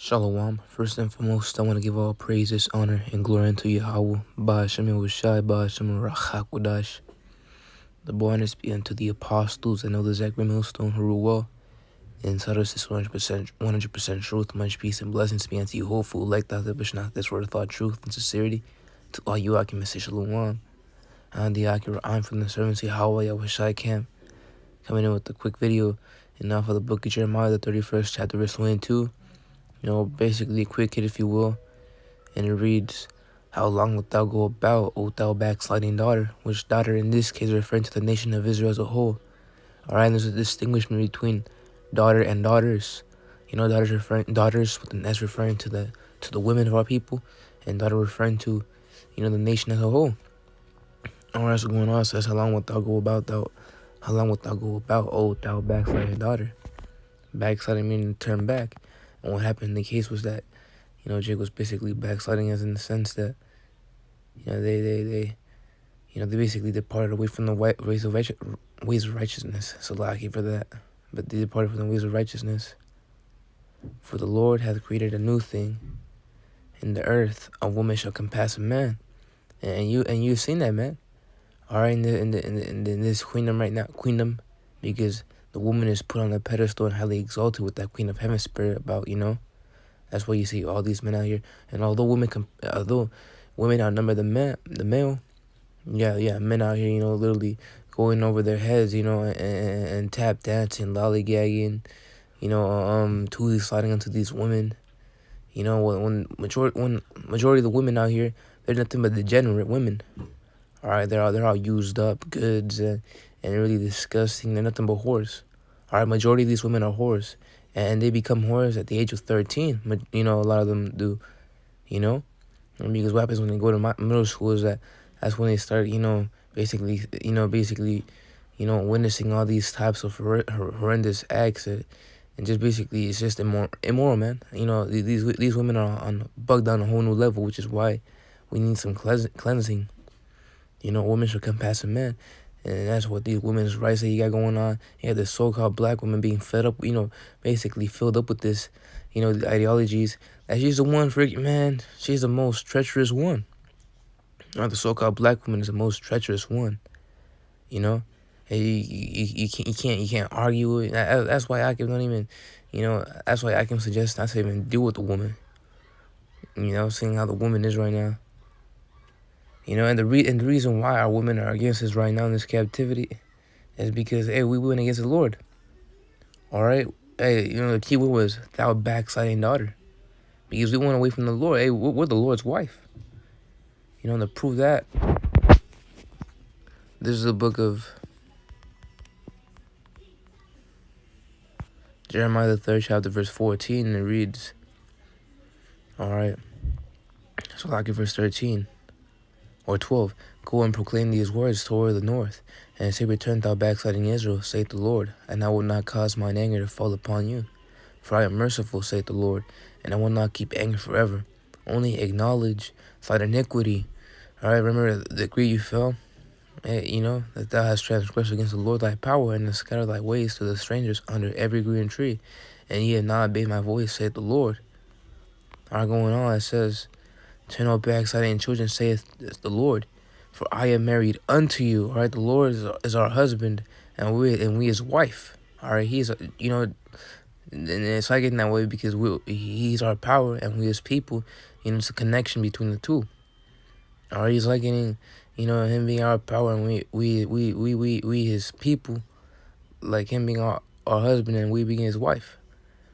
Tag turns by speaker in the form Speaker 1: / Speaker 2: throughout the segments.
Speaker 1: Shalom. First and foremost, I want to give all praises, honor, and glory unto Yahweh, Ba'ashem Yahushai, Ba'ashem Rachakwadash. The bonus be unto the apostles and the Zachary Millstone who rule well, and taught us this 100% truth. Much peace and blessings be unto you, hopeful, like that, Bishnach, this word of thought, truth, and sincerity. To all you, I can say Shalom. And the accurate I'm from the servants of Yahweh Yahushai camp, coming in with a quick video, and now for the book of Jeremiah, the 31st chapter, verse 22. Basically a quick hit, if you will, and it reads, "How long wilt thou go about, O thou backsliding daughter?" Which daughter in this case referring to the nation of Israel as a whole. Alright, there's a distinguishment between daughter and daughters. Daughters with an S referring to the women of our people, and daughter referring to, the nation as a whole. Alright, so going on, it says, how long wilt thou go about, O thou backsliding daughter? Backsliding meaning to turn back. And what happened in the case was that, Jake was basically backsliding, as in the sense that, they basically departed away from the ways of righteousness. So lucky for that. But they departed from the ways of righteousness. For the Lord hath created a new thing in the earth. A woman shall compass a man. And you've seen that, man. All right, in this queendom right now, because the woman is put on a pedestal and highly exalted with that Queen of Heaven spirit about, That's why you see all these men out here. And although women outnumber the male, men out here, literally going over their heads, and tap dancing, lollygagging, tooly sliding onto these women. When majority of the women out here, they're nothing but degenerate women. All right, they're all used up goods and really disgusting. They're nothing but whores. All right, majority of these women are whores, and they become whores at the age of 13. A lot of them do, and because what happens when they go to middle school is that's when they start, basically, witnessing all these types of horrendous acts, and just basically it's just immoral, man. These women are bugged on a whole new level, which is why we need some cleansing. Women should compass a man. And that's what these women's rights that you got going on. You have the so-called black women being fed up, basically filled up with this, the ideologies. That she's the one freaking, man, she's the most treacherous one. The so-called black woman is the most treacherous one. And you can't argue it. That's why Akim don't even, that's why Akim suggests not to even deal with the woman. Seeing how the woman is right now. And the reason why our women are against us right now in this captivity is because, hey, we went against the Lord. All right? Hey, the key word was thou backsliding daughter. Because we went away from the Lord. Hey, we're the Lord's wife. To prove that, this is the book of Jeremiah, the 3rd chapter, verse 14, and it reads, all right, so like verse 13. Or 12, go and proclaim these words toward the north, and say, return thou backsliding Israel, saith the Lord, and I will not cause mine anger to fall upon you. For I am merciful, saith the Lord, and I will not keep anger forever. Only acknowledge thy iniquity. All right, remember the degree you fell, that thou hast transgressed against the Lord thy power, and hast scattered thy ways to the strangers under every green tree, and ye have not obeyed my voice, saith the Lord. All right, going on, it says, turn all backsliding children, saith the Lord, for I am married unto you. All right, the Lord is our husband, and we his wife. All right, he's and it's like in that way because he's our power and we his people. It's a connection between the two. All right, he's likening, him being our power and we his people, like him being our husband and we being his wife.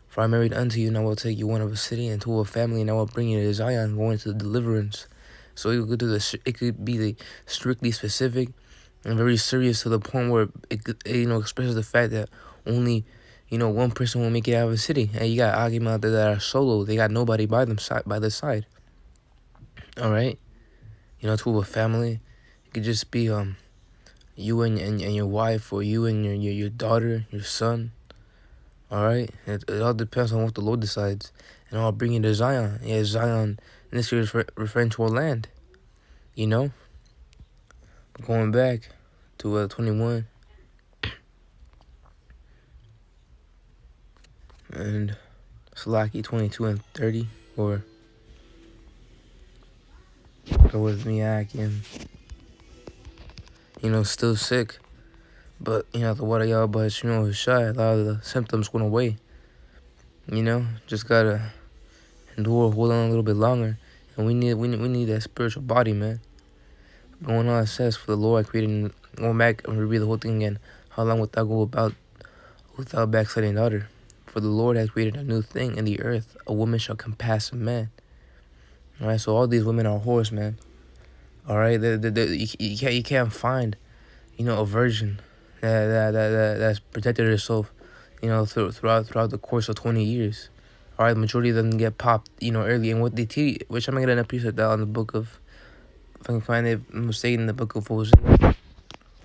Speaker 1: For I married unto you, and I will take you one of a city and to a family, and I will bring you to Zion, going to the deliverance. So it could be strictly specific and very serious to the point where it expresses the fact that only, one person will make it out of a city. And you got arguments out there that are solo. They got nobody by their side. All right? To a family. It could just be you and your wife, or you and your daughter, your son. All right, it all depends on what the Lord decides, and I'll bring you to Zion. Yeah, Zion in this case is referring to a land. Going back to 21, and Salaki 22 and 30, or with me acting, still sick. But, the water y'all, but, was shy. A lot of the symptoms went away. Just gotta endure, hold on a little bit longer. And we need that spiritual body, man. Going on, it says, for the Lord created, going back and read the whole thing again. How long wilt thou go about without backsliding daughter? For the Lord has created a new thing in the earth. A woman shall compass a man. All right, so all these women are whores, man. All right, you can't find, a virgin that's protected herself, throughout the course of 20 years. All right, the majority of them get popped, early. And what they teach, which I'm gonna get an piece of that on the book of, if I can find it, I'm mistaken, the book of Hosea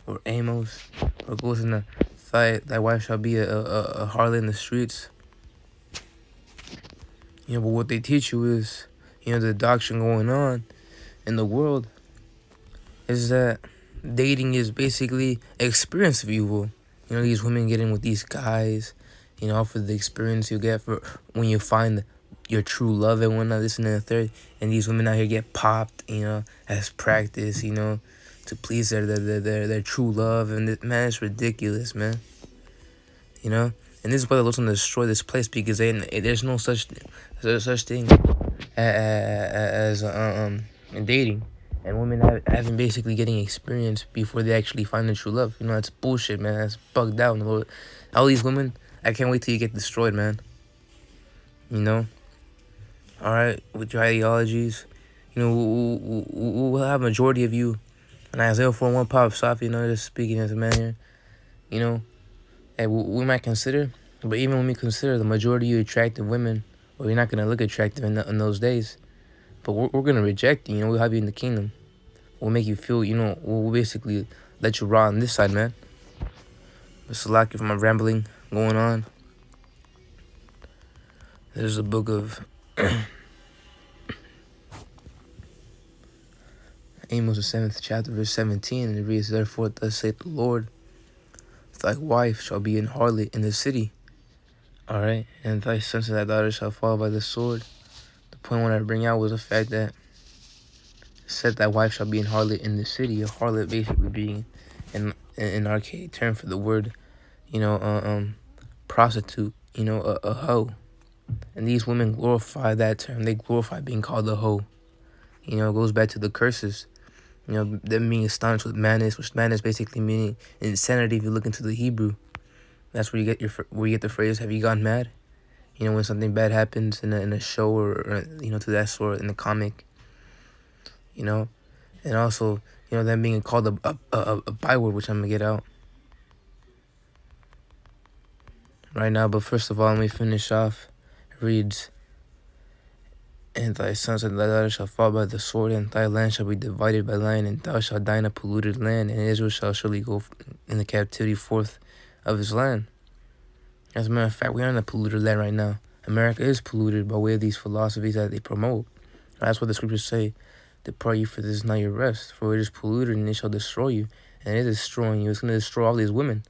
Speaker 1: or Amos, or it goes in the thy wife shall be a harlot in the streets. But what they teach you is, the doctrine going on in the world is that dating is basically experience of evil. These women get in with these guys, for the experience you get for when you find your true love and whatnot, this and the third. And these women out here get popped, as practice, to please their true love. And man, it's ridiculous, man. And this is why the Lord's gonna destroy this place, because there's no such thing as dating. And women having basically getting experience before they actually find their true love. That's bullshit, man. That's bugged out. All these women, I can't wait till you get destroyed, man. All right, with your ideologies, we'll have majority of you. And Isaiah 4:1 pops off, just speaking as a man here. Hey, we might consider, but even when we consider the majority of attractive women, well, you're not going to look attractive in those days. But we're going to reject you, we'll have you in the kingdom. We'll make you feel, we'll basically let you rot on this side, man. But Salaki, from my rambling going on, there's a book of Amos, the 7th chapter, verse 17, and it reads, therefore, thus saith the Lord, thy wife shall be an harlot in the city. All right, and thy sons and thy daughters shall fall by the sword. The point I want to bring out was the fact that it said thy wife shall be an harlot in the city. A harlot basically being an archaic term for the word, prostitute, a hoe. And these women glorify that term. They glorify being called a hoe. It goes back to the curses. Them being astonished with madness, which madness basically meaning insanity if you look into the Hebrew. That's where you get the phrase, have you gone mad? When something bad happens in a show or to that sort in the comic. And also, them being called a byword, which I'm going to get out right now. But first of all, let me finish off. It reads, and thy sons and thy daughters shall fall by the sword, and thy land shall be divided by lion, and thou shalt die in a polluted land, and Israel shall surely go in the captivity forth of his land. As a matter of fact, we are in a polluted land right now. America is polluted by way of these philosophies that they promote. That's what the scriptures say. Depart you, for this is not your rest, for it is polluted, and it shall destroy you. And it is destroying you. It's going to destroy all these women.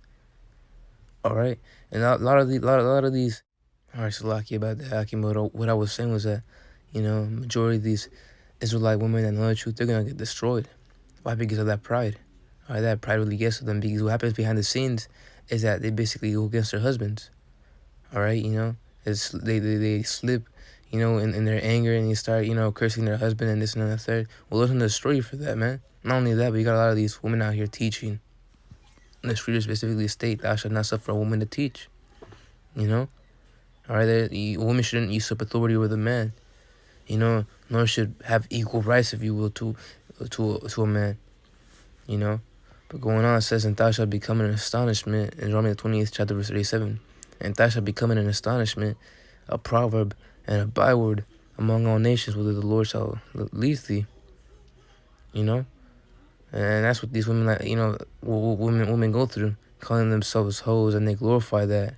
Speaker 1: All right? And a lot of these... All right, so lucky about that, Hakim. But what I was saying was that, majority of these Israelite women that know the truth, they're going to get destroyed. Why? Because of that pride. All right, that pride really gets to them. Because what happens behind the scenes is that they basically go against their husbands. All right, it's, they slip, in their anger, and they start, cursing their husband and this and the third. Well, listen to the story for that, man. Not only that, but you got a lot of these women out here teaching. And the scripture specifically state, thou shalt not suffer a woman to teach. All right, women shouldn't usurp authority over the man. Nor should have equal rights, if you will, to a man. But going on, it says, and thou shalt become an astonishment in Romans 28th chapter, verse 37. And thou shalt become an astonishment, a proverb, and a byword among all nations, whether the Lord shall lead thee. And that's what these women, women go through, calling themselves hoes, and they glorify that.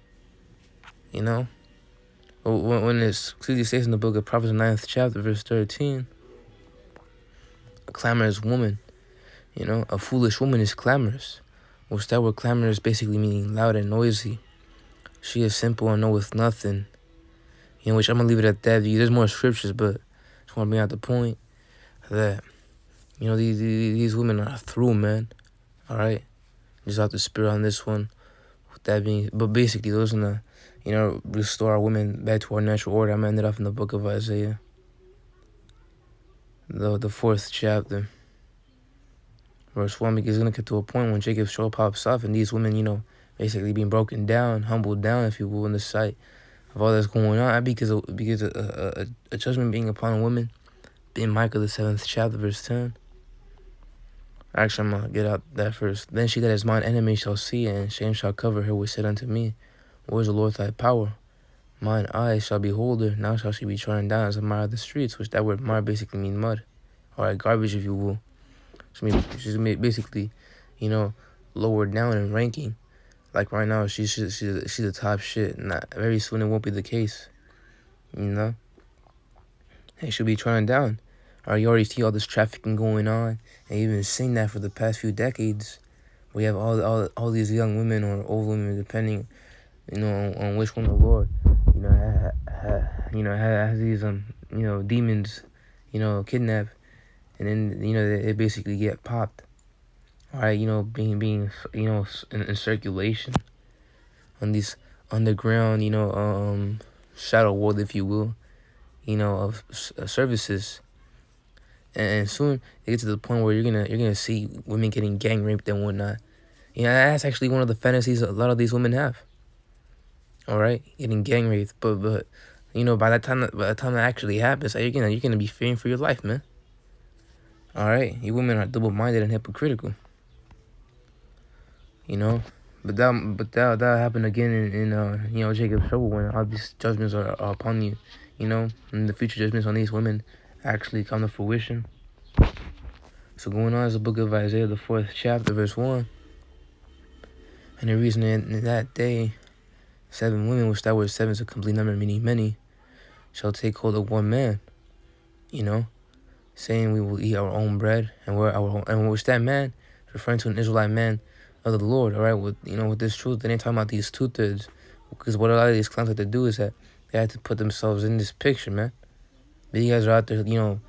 Speaker 1: When it clearly says in the book of Proverbs 9th chapter, verse 13, a clamorous woman, a foolish woman is clamorous, which that word clamorous basically meaning loud and noisy. She is simple and knoweth nothing. You know, which I'm gonna leave it at that. There's more scriptures, but just want to bring out the point that, you know, these women are through, man. All right, just out the spirit on this one. With that being, but basically, those are the, you know, restore our women back to our natural order. I'm ended off in the book of Isaiah, the 4th chapter, verse 1, because it's gonna get to a point when Jacob's show pops off, and these women, you know, basically being broken down, humbled down, if you will, in the sight of all that's going on, because a judgment being upon a woman, in Micah the 7th chapter, verse 10. Actually, I'm gonna get out that first. Then she that is mine enemy shall see it, and shame shall cover her, which said unto me, where is the Lord thy power? Mine eyes shall behold her, now shall she be trodden down as a mire of the streets, which that word mire basically means mud, or garbage, if you will. She's basically, you know, lowered down in ranking. Like right now, she's the top shit. Not very soon it won't be the case, you know. And she'll be trodden down. You already see all this trafficking going on, and you've been seeing that for the past few decades. We have all these young women or old women, depending, you know, on which one the Lord, you know, has these you know, demons, you know, kidnap, and then, you know, they basically get popped. All right, you know, being you know, in circulation on these underground, you know, shadow world, if you will, you know, of services. And soon it gets to the point where you're gonna see women getting gang raped and whatnot. You know, that's actually one of the fantasies a lot of these women have. All right, getting gang raped, but you know, by the time that actually happens, you're gonna be fearing for your life, man. All right, you women are double-minded and hypocritical. You know, but that happened again in you know, Jacob's trouble, when all these judgments are upon you. You know, and the future judgments on these women actually come to fruition. So going on is the book of Isaiah, the 4th chapter, verse 1. And the reason in that day, 7 women, which that word 7 is a complete number, meaning many, shall take hold of one man, you know, saying we will eat our own bread, and we're our own, and which that man, referring to an Israelite man of the Lord, all right, with, you know, with this truth, they ain't talking about these 2/3, because what a lot of these clowns have to do is that they have to put themselves in this picture, man. But you guys are out there, you know,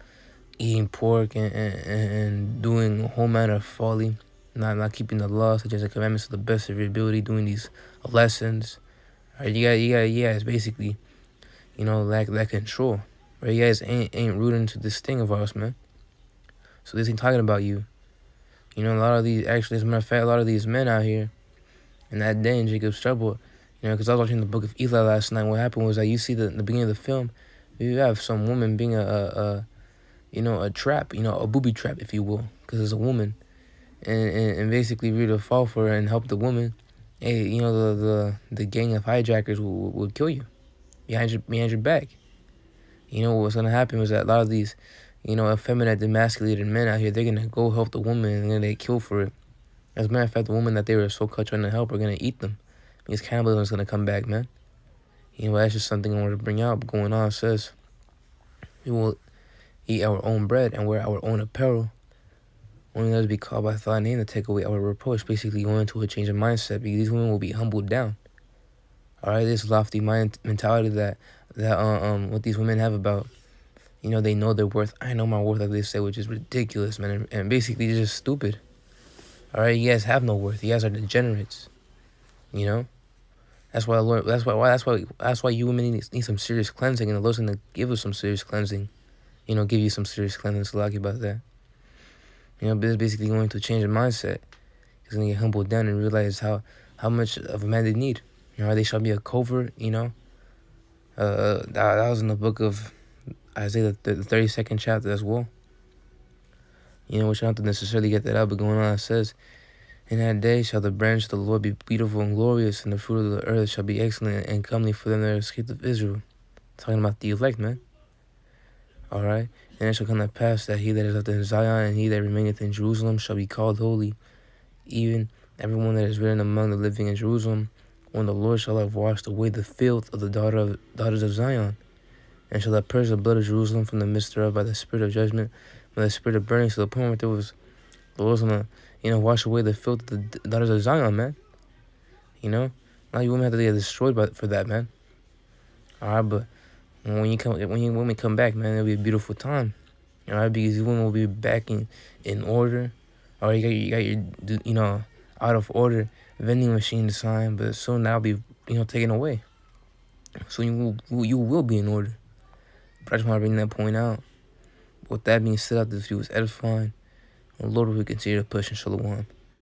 Speaker 1: eating pork and doing a whole manner of folly, not keeping the law, such as the commandments to the best of your ability, doing these lessons. All right, you guys basically, you know, lack control. Right, you guys ain't rooting to this thing of ours, man. So this ain't talking about you. You know, a lot of these, actually, as a matter of fact, a lot of these men out here, in that day in Jacob's trouble, you know, because I was watching the book of Eli last night. What happened was that you see in the beginning of the film, you have some woman being you know, a trap, you know, a booby trap, if you will, because it's a woman, and basically we're to fall for her and help the woman. Hey, you know, the gang of hijackers will kill you behind your back. You know what's gonna happen is that a lot of these, you know, effeminate, emasculated men out here, they're gonna go help the woman and then they kill for it. As a matter of fact, the woman that they were so cut trying to help are gonna eat them, because cannibalism is gonna come back, man. You know, that's just something I wanted to bring out. But going on, it says we will eat our own bread and wear our own apparel. Only let us be called by thy name to take away our reproach. Basically going into a change of mindset, because these women will be humbled down. All right, this lofty mentality that what these women have about, you know, they know their worth. I know my worth, like they say, which is ridiculous, man, and basically just stupid. All right, you guys have no worth. You guys are degenerates. You know, that's why Lord. That's why you women need some serious cleansing, and the Lord's gonna give us some serious cleansing. You know, give you some serious cleansing. So lucky about that. You know, but it's basically going to change your mindset. He's gonna get humbled down and realize how much of a man they need. You know, they shall be a covert. You know, that was in the book of Isaiah, the 32nd chapter as well. You know, which I don't have to necessarily get that out, but going on, it says, in that day shall the branch of the Lord be beautiful and glorious, and the fruit of the earth shall be excellent and comely for them that are escaped of Israel. Talking about the elect, man. All right. And it shall come to pass that he that is left in Zion and he that remaineth in Jerusalem shall be called holy, even everyone that is written among the living in Jerusalem, when the Lord shall have washed away the filth of the daughters of Zion, and shall have purged the blood of Jerusalem from the midst thereof by the spirit of judgment, by the spirit of burning, to the point where there was, the Lord's gonna, you know, wash away the filth of the daughters of Zion, man. You know, now you women have to get destroyed for that, man. All right, but And when we come back, man, it'll be a beautiful time. You know, because women will be back in order, or you got your out of order vending machine design, but soon that'll be taken away. So you will be in order. But I just want to bring that point out. With that being said, this view is edifying. And Lord, we continue to push and shalom.